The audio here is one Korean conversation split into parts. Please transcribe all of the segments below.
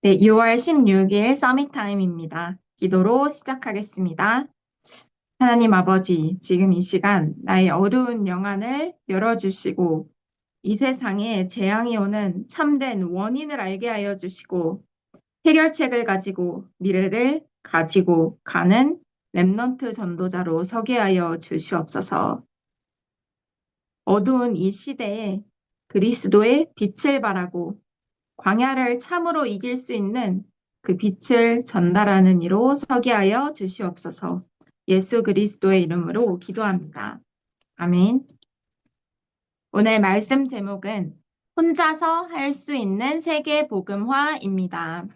네, 6월 16일 서밋 타임입니다. 기도로 시작하겠습니다. 하나님 아버지, 지금 이 시간 나의 어두운 영안을 열어주시고 이 세상에 재앙이 오는 참된 원인을 알게 하여 주시고 해결책을 가지고 미래를 가지고 가는 렘넌트 전도자로 서게 하여 주시옵소서. 어두운 이 시대에 그리스도의 빛을 발하고 광야를 참으로 이길 수 있는 그 빛을 전달하는 이로 서게 하여 주시옵소서. 예수 그리스도의 이름으로 기도합니다. 아멘. 오늘 말씀 제목은 혼자서 할 수 있는 세계 복음화입니다.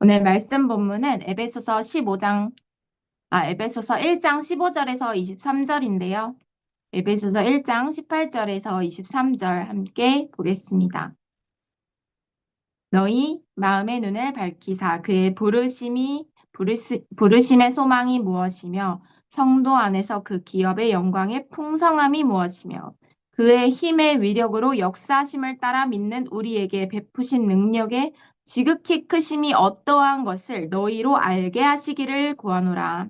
오늘 말씀 본문은 에베소서 1장 15절에서 23절인데요. 에베소서 1장 18절에서 23절 함께 보겠습니다. 너희 마음의 눈을 밝히사 그의 부르심의 소망이 무엇이며 성도 안에서 그 기업의 영광의 풍성함이 무엇이며 그의 힘의 위력으로 역사하심을 따라 믿는 우리에게 베푸신 능력의 지극히 크심이 어떠한 것을 너희로 알게 하시기를 구하노라.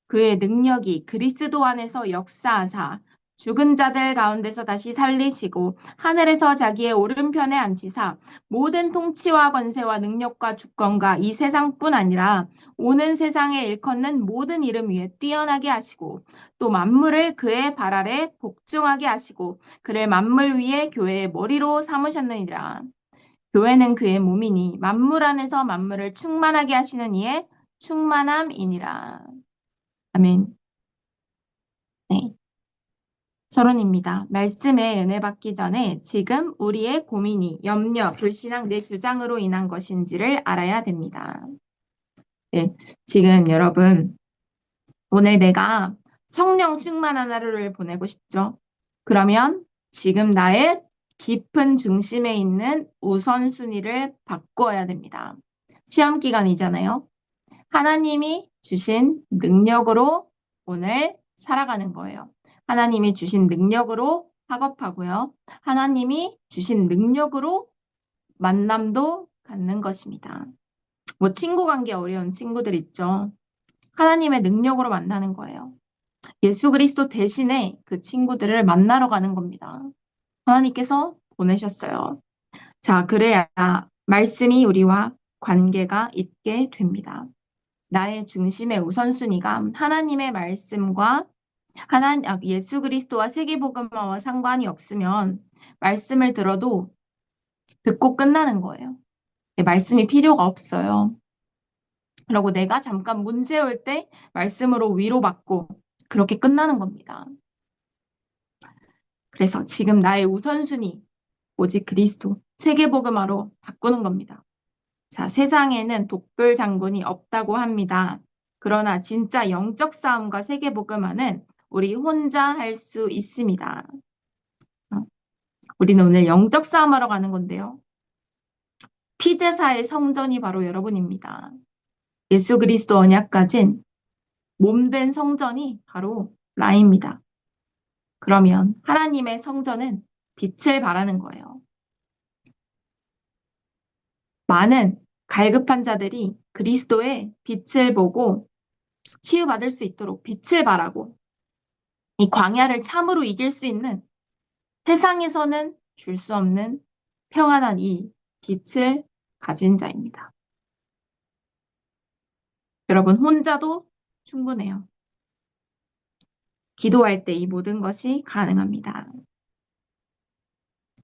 그의 능력이 그리스도 안에서 역사하사 죽은 자들 가운데서 다시 살리시고 하늘에서 자기의 오른편에 앉히사 모든 통치와 권세와 능력과 주권과 이 세상뿐 아니라 오는 세상에 일컫는 모든 이름 위에 뛰어나게 하시고 또 만물을 그의 발 아래 복종하게 하시고 그를 만물 위에 교회의 머리로 삼으셨느니라. 교회는 그의 몸이니 만물 안에서 만물을 충만하게 하시는 이의 충만함이니라. 아멘. 네. 서론입니다. 말씀에 은혜 받기 전에 지금 우리의 고민이 염려, 불신앙 내 주장으로 인한 것인지를 알아야 됩니다. 네, 지금 여러분, 오늘 내가 성령 충만한 하루를 보내고 싶죠? 그러면 지금 나의 깊은 중심에 있는 우선순위를 바꿔야 됩니다. 시험 기간이잖아요. 하나님이 주신 능력으로 오늘 살아가는 거예요. 하나님이 주신 능력으로 학업하고요. 하나님이 주신 능력으로 만남도 갖는 것입니다. 뭐 친구 관계 어려운 친구들 있죠. 하나님의 능력으로 만나는 거예요. 예수 그리스도 대신에 그 친구들을 만나러 가는 겁니다. 하나님께서 보내셨어요. 자, 그래야 말씀이 우리와 관계가 있게 됩니다. 나의 중심의 우선순위가 하나님의 말씀과 예수 그리스도와 세계복음화와 상관이 없으면 말씀을 들어도 듣고 끝나는 거예요. 말씀이 필요가 없어요. 그리고 내가 잠깐 문제 올 때 말씀으로 위로받고 그렇게 끝나는 겁니다. 그래서 지금 나의 우선순위, 오직 그리스도, 세계복음화로 바꾸는 겁니다. 자, 세상에는 독불 장군이 없다고 합니다. 그러나 진짜 영적 싸움과 세계복음화는 우리 혼자 할 수 있습니다. 우리는 오늘 영적 싸움하러 가는 건데요. 피제사의 성전이 바로 여러분입니다. 예수 그리스도 언약 가진 몸된 성전이 바로 나입니다. 그러면 하나님의 성전은 빛을 발하는 거예요. 많은 갈급한 자들이 그리스도의 빛을 보고 치유받을 수 있도록 빛을 발하고 이 광야를 참으로 이길 수 있는 세상에서는 줄 수 없는 평안한 이 빛을 가진 자입니다. 여러분 혼자도 충분해요. 기도할 때 이 모든 것이 가능합니다.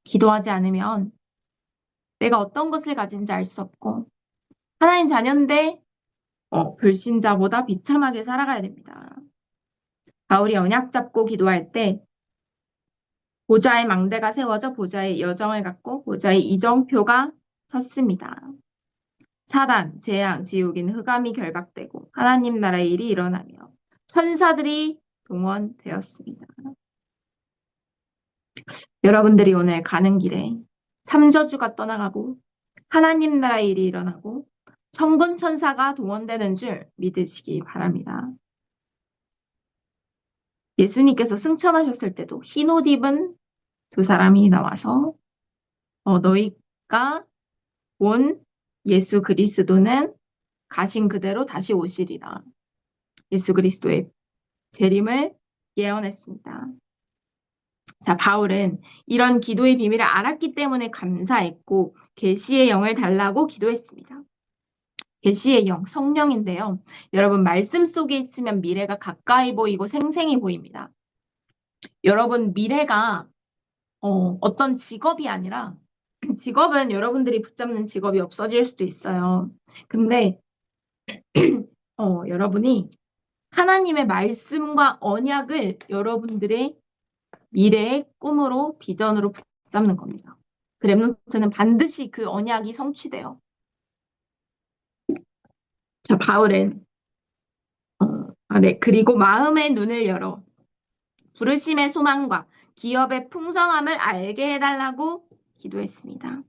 기도하지 않으면 내가 어떤 것을 가진지 알 수 없고 하나님 자녀인데 불신자보다 비참하게 살아가야 됩니다. 바울이 언약 잡고 기도할 때 보좌의 망대가 세워져 보좌의 여정을 갖고 보좌의 이정표가 섰습니다. 사단, 재앙, 지옥인 흑암이 결박되고 하나님 나라의 일이 일어나며 천사들이 동원되었습니다. 여러분들이 오늘 가는 길에 삼저주가 떠나가고 하나님 나라의 일이 일어나고 천군 천사가 동원되는 줄 믿으시기 바랍니다. 예수님께서 승천하셨을 때도 흰 옷 입은 두 사람이 나와서 너희가 본 예수 그리스도는 가신 그대로 다시 오시리라. 예수 그리스도의 재림을 예언했습니다. 자, 바울은 이런 기도의 비밀을 알았기 때문에 감사했고 계시의 영을 달라고 기도했습니다. 계시의 영, 성령인데요. 여러분 말씀 속에 있으면 미래가 가까이 보이고 생생히 보입니다. 여러분 미래가 어떤 직업이 아니라 직업은 여러분들이 붙잡는 직업이 없어질 수도 있어요. 근데 여러분이 하나님의 말씀과 언약을 여러분들의 미래의 꿈으로 비전으로 붙잡는 겁니다. 그 렘넌트는 반드시 그 언약이 성취돼요. 자, 바울은 네. 그리고 마음의 눈을 열어 부르심의 소망과 기업의 풍성함을 알게 해달라고 기도했습니다.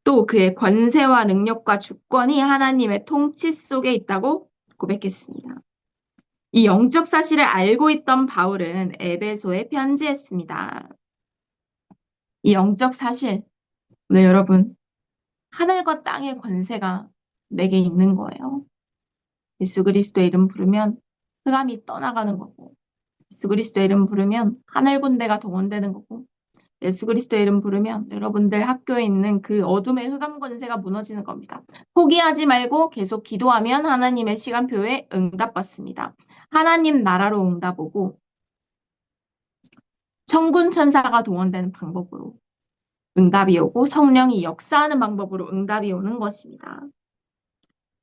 또 그의 권세와 능력과 주권이 하나님의 통치 속에 있다고 고백했습니다. 이 영적 사실을 알고 있던 바울은 에베소에 편지했습니다. 이 영적 사실, 네, 여러분, 하늘과 땅의 권세가 내게 있는 거예요. 예수 그리스도의 이름 부르면 흑암이 떠나가는 거고, 예수 그리스도의 이름 부르면 하늘 군대가 동원되는 거고, 예수 그리스도의 이름 부르면 여러분들 학교에 있는 그 어둠의 흑암 권세가 무너지는 겁니다. 포기하지 말고 계속 기도하면 하나님의 시간표에 응답받습니다. 하나님 나라로 응답 오고 천군 천사가 동원되는 방법으로 응답이 오고 성령이 역사하는 방법으로 응답이 오는 것입니다.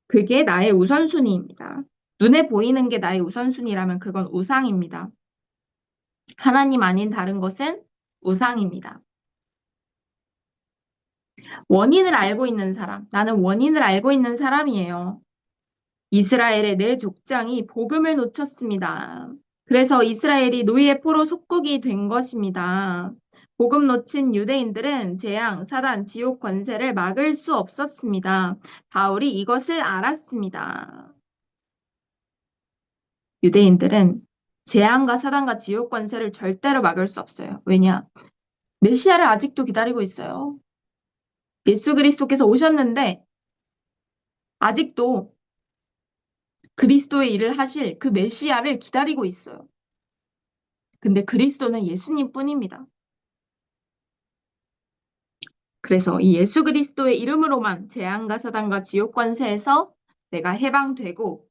그게 나의 우선순위입니다. 눈에 보이는 게 나의 우선순위라면 그건 우상입니다. 하나님 아닌 다른 것은 우상입니다. 원인을 알고 있는 사람, 나는 원인을 알고 있는 사람이에요. 이스라엘의 내 족장이 복음을 놓쳤습니다. 그래서 이스라엘이 노예의 포로 속국이 된 것입니다. 복음 놓친 유대인들은 재앙, 사단, 지옥 권세를 막을 수 없었습니다. 바울이 이것을 알았습니다. 유대인들은 재앙과 사단과 지옥 권세를 절대로 막을 수 없어요. 왜냐? 메시아를 아직도 기다리고 있어요. 예수 그리스도께서 오셨는데 아직도 그리스도의 일을 하실 그 메시아를 기다리고 있어요. 근데 그리스도는 예수님 뿐입니다. 그래서 이 예수 그리스도의 이름으로만 재앙과 사단과 지옥 권세에서 내가 해방되고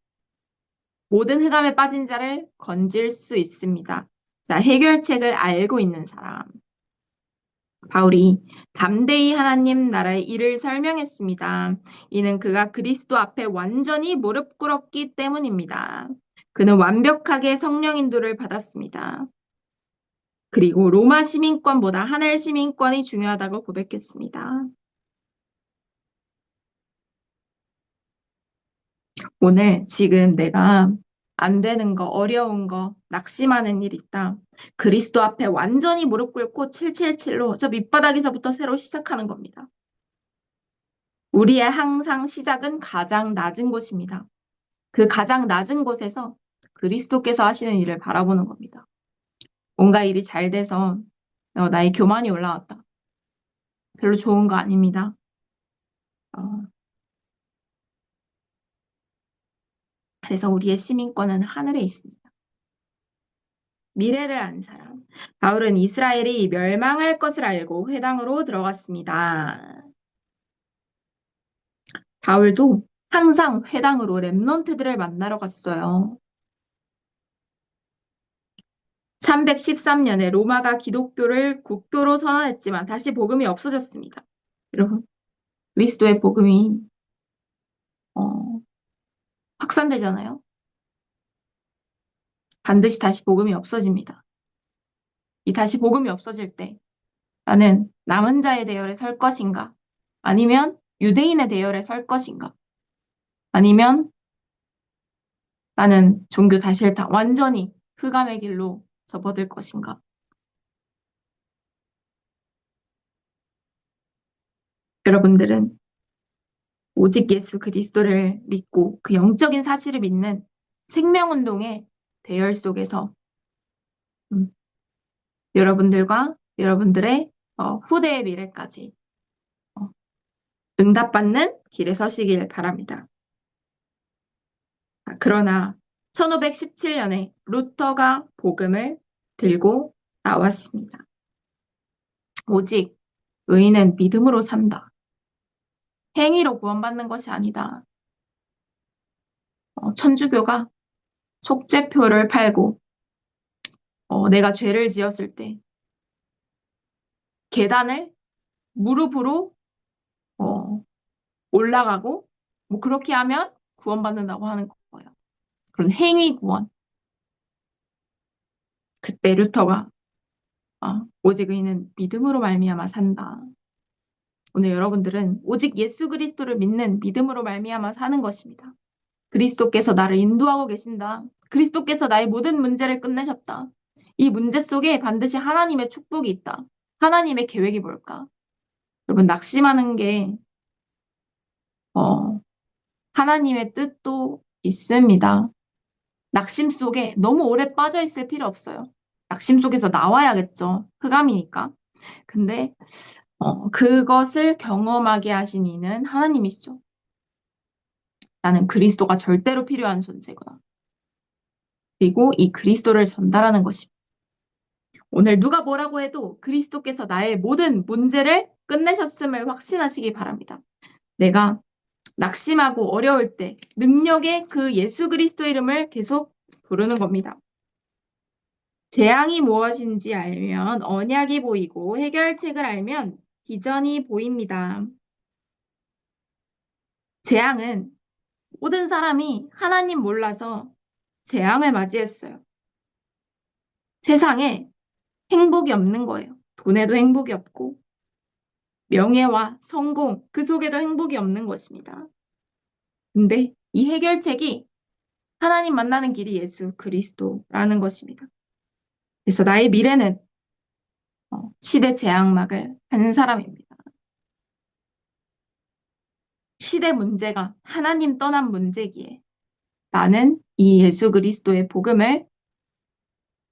모든 흑암에 빠진 자를 건질 수 있습니다. 자, 해결책을 알고 있는 사람. 바울이 담대히 하나님 나라의 일을 설명했습니다. 이는 그가 그리스도 앞에 완전히 무릎 꿇었기 때문입니다. 그는 완벽하게 성령 인도를 받았습니다. 그리고 로마 시민권보다 하늘 시민권이 중요하다고 고백했습니다. 오늘 지금 내가 안 되는 거, 어려운 거, 낙심하는 일 있다. 그리스도 앞에 완전히 무릎 꿇고 777로 저 밑바닥에서부터 새로 시작하는 겁니다. 우리의 항상 시작은 가장 낮은 곳입니다. 그 가장 낮은 곳에서 그리스도께서 하시는 일을 바라보는 겁니다. 뭔가 일이 잘 돼서 나의 교만이 올라왔다. 별로 좋은 거 아닙니다. 어, 그래서 우리의 시민권은 하늘에 있습니다. 미래를 아는 사람. 바울은 이스라엘이 멸망할 것을 알고 회당으로 들어갔습니다. 바울도 항상 회당으로 렘넌트들을 만나러 갔어요. 313년에 로마가 기독교를 국교로 선언했지만 다시 복음이 없어졌습니다. 여러분, 그리스도의 복음이 어, 확산되잖아요. 반드시 다시 복음이 없어집니다. 이 다시 복음이 없어질 때 나는 남은 자의 대열에 설 것인가? 아니면 유대인의 대열에 설 것인가? 아니면 나는 종교 다 싫다. 완전히 흑암의 길로 접어들 것인가? 여러분들은 오직 예수 그리스도를 믿고 그 영적인 사실을 믿는 생명운동의 대열 속에서 음, 여러분들과 여러분들의 후대의 미래까지 응답받는 길에 서시길 바랍니다. 그러나 1517년에 루터가 복음을 들고 나왔습니다. 오직 의인은 믿음으로 산다. 행위로 구원받는 것이 아니다. 천주교가 속죄표를 팔고 내가 죄를 지었을 때 계단을 무릎으로 어, 올라가고 뭐 그렇게 하면 구원받는다고 하는 거예요. 그런 행위 구원. 그때 루터가 오직 의인은 믿음으로 말미암아 산다. 오늘 여러분들은 오직 예수 그리스도를 믿는 믿음으로 말미암아 사는 것입니다. 그리스도께서 나를 인도하고 계신다. 그리스도께서 나의 모든 문제를 끝내셨다. 이 문제 속에 반드시 하나님의 축복이 있다. 하나님의 계획이 뭘까? 여러분, 낙심하는 게, 하나님의 뜻도 있습니다. 낙심 속에 너무 오래 빠져 있을 필요 없어요. 낙심 속에서 나와야겠죠. 흑암이니까. 근데, 그것을 경험하게 하신 이는 하나님이시죠. 나는 그리스도가 절대로 필요한 존재구나. 그리고 이 그리스도를 전달하는 것입니다. 오늘 누가 뭐라고 해도 그리스도께서 나의 모든 문제를 끝내셨음을 확신하시기 바랍니다. 내가 낙심하고 어려울 때 능력의 그 예수 그리스도의 이름을 계속 부르는 겁니다. 재앙이 무엇인지 알면 언약이 보이고 해결책을 알면 비전이 보입니다. 재앙은 모든 사람이 하나님 몰라서 재앙을 맞이했어요. 세상에 행복이 없는 거예요. 돈에도 행복이 없고, 명예와 성공, 그 속에도 행복이 없는 것입니다. 근데 이 해결책이 하나님 만나는 길이 예수 그리스도라는 것입니다. 그래서 나의 미래는 시대 재앙막을 한 사람입니다. 시대 문제가 하나님 떠난 문제기에 나는 이 예수 그리스도의 복음을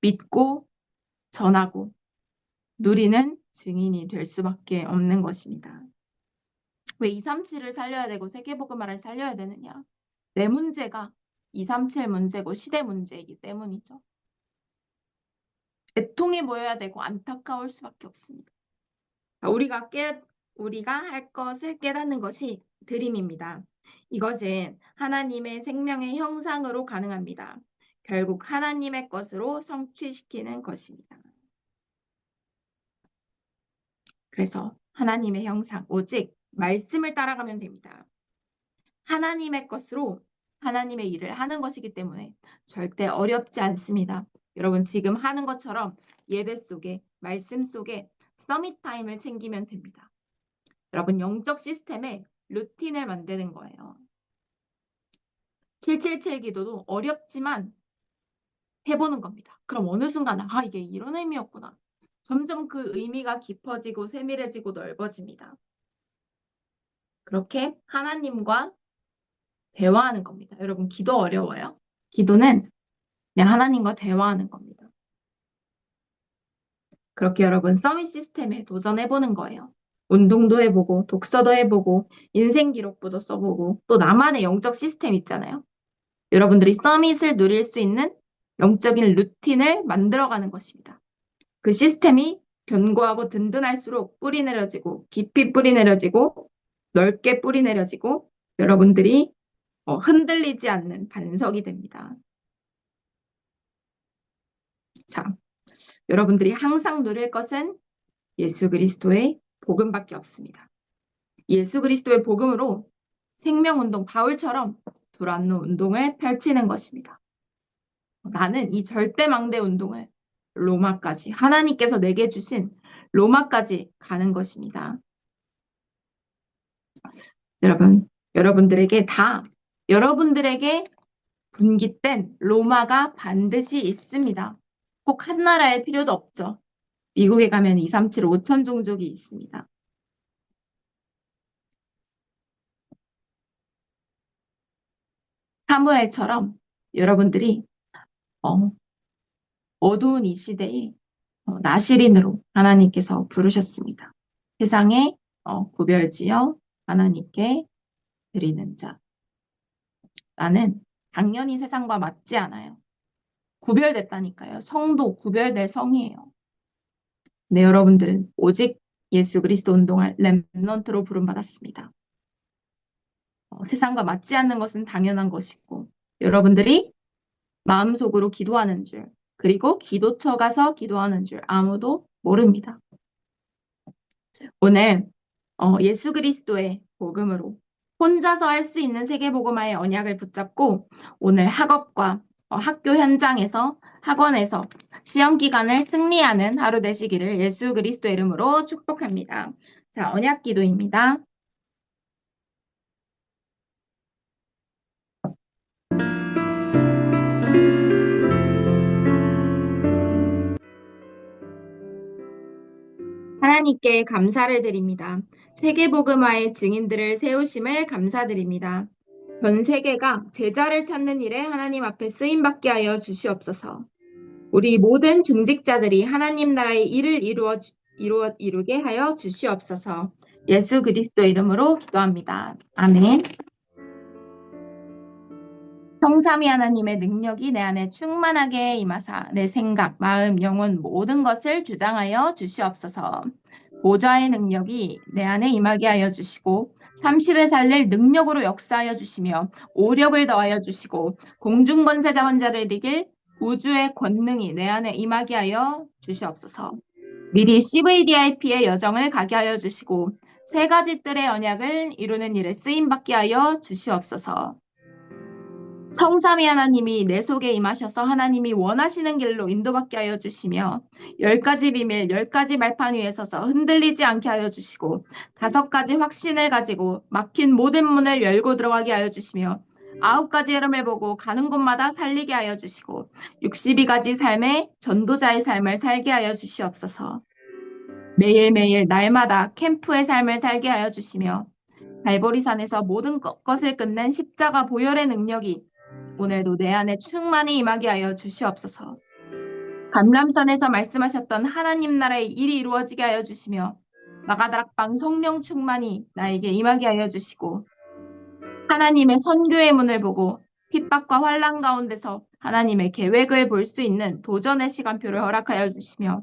믿고 전하고 누리는 증인이 될 수밖에 없는 것입니다. 왜 237을 살려야 되고 세계복음화를 살려야 되느냐? 내 문제가 237 문제고 시대 문제이기 때문이죠. 애통이 모여야 되고 안타까울 수밖에 없습니다. 우리가 할 것을 깨닫는 것이 드림입니다. 이것은 하나님의 생명의 형상으로 가능합니다. 결국 하나님의 것으로 성취시키는 것입니다. 그래서 하나님의 형상, 오직 말씀을 따라가면 됩니다. 하나님의 것으로 하나님의 일을 하는 것이기 때문에 절대 어렵지 않습니다. 여러분 지금 하는 것처럼 예배 속에, 말씀 속에 서밋 타임을 챙기면 됩니다. 여러분 영적 시스템에 루틴을 만드는 거예요. 777 기도도 어렵지만 해보는 겁니다. 그럼 어느 순간 이게 이런 의미였구나. 점점 그 의미가 깊어지고 세밀해지고 넓어집니다. 그렇게 하나님과 대화하는 겁니다. 여러분 기도 어려워요? 기도는 그냥 하나님과 대화하는 겁니다. 그렇게 여러분 서밋 시스템에 도전해보는 거예요. 운동도 해보고 독서도 해보고 인생 기록부도 써보고 또 나만의 영적 시스템 있잖아요. 여러분들이 서밋을 누릴 수 있는 영적인 루틴을 만들어가는 것입니다. 그 시스템이 견고하고 든든할수록 뿌리 내려지고 깊이 뿌리 내려지고 넓게 뿌리 내려지고 여러분들이 흔들리지 않는 반석이 됩니다. 자, 여러분들이 항상 누릴 것은 예수 그리스도의 복음밖에 없습니다. 예수 그리스도의 복음으로 생명운동 바울처럼 두란노 운동을 펼치는 것입니다. 나는 이 절대망대 운동을 로마까지 하나님께서 내게 주신 로마까지 가는 것입니다. 여러분들에게 분깃된 로마가 반드시 있습니다. 꼭 한 나라의 필요도 없죠. 미국에 가면 237 5천 종족이 있습니다. 사무엘처럼 여러분들이 어두운 이 시대에 나시린으로 하나님께서 부르셨습니다. 세상에 구별지어 하나님께 드리는 자. 나는 당연히 세상과 맞지 않아요. 구별됐다니까요. 성도 구별될 성이에요. 네, 여러분들은 오직 예수 그리스도 운동할 렘넌트로 부름받았습니다. 세상과 맞지 않는 것은 당연한 것이고, 여러분들이 마음속으로 기도하는 줄, 그리고 기도처 가서 기도하는 줄 아무도 모릅니다. 오늘 예수 그리스도의 복음으로 혼자서 할 수 있는 세계복음화의 언약을 붙잡고 오늘 학업과 학교 현장에서 학원에서 시험 기간을 승리하는 하루 되시기를 예수 그리스도 이름으로 축복합니다. 자, 언약 기도입니다. 하나님께 감사를 드립니다. 세계복음화의 증인들을 세우심을 감사드립니다. 전 세계가 제자를 찾는 일에 하나님 앞에 쓰임받게 하여 주시옵소서. 우리 모든 중직자들이 하나님 나라의 일을 이루게 하여 주시옵소서. 예수 그리스도 이름으로 기도합니다. 아멘. 성삼위 하나님의 능력이 내 안에 충만하게 임하사 내 생각, 마음, 영혼 모든 것을 주장하여 주시옵소서. 보좌의 능력이 내 안에 임하게 하여 주시고 삼실을 살릴 능력으로 역사하여 주시며 오력을 더하여 주시고 공중권세자 환자를 이길 우주의 권능이 내 안에 임하게 하여 주시옵소서. 미리 CVDIP의 여정을 가게 하여 주시고 세 가지 뜰의 언약을 이루는 일에 쓰임받게 하여 주시옵소서. 성삼위 하나님이 내 속에 임하셔서 하나님이 원하시는 길로 인도받게 하여 주시며 10가지 비밀, 10가지 말판 위에 서서 흔들리지 않게 하여 주시고 5가지 확신을 가지고 막힌 모든 문을 열고 들어가게 하여 주시며 9가지 흐름을 보고 가는 곳마다 살리게 하여 주시고 62가지 삶의 전도자의 삶을 살게 하여 주시옵소서. 매일매일 날마다 캠프의 삶을 살게 하여 주시며 갈보리산에서 모든 것을 끝낸 십자가 보혈의 능력이 오늘도 내 안에 충만히 임하게 하여 주시옵소서. 감람산에서 말씀하셨던 하나님 나라의 일이 이루어지게 하여 주시며 마가다락방 성령 충만히 나에게 임하게 하여 주시고 하나님의 선교의 문을 보고 핍박과 환난 가운데서 하나님의 계획을 볼 수 있는 도전의 시간표를 허락하여 주시며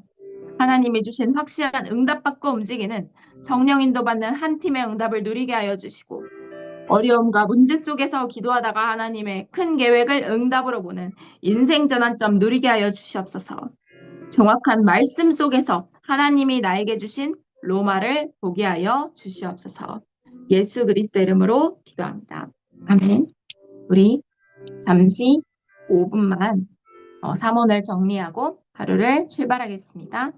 하나님이 주신 확실한 응답받고 움직이는 성령 인도받는 한 팀의 응답을 누리게 하여 주시고 어려움과 문제 속에서 기도하다가 하나님의 큰 계획을 응답으로 보는 인생 전환점 누리게 하여 주시옵소서. 정확한 말씀 속에서 하나님이 나에게 주신 로마를 보게 하여 주시옵소서. 예수 그리스도 이름으로 기도합니다. 아멘. 우리 잠시 5분만 사문을 정리하고 하루를 출발하겠습니다.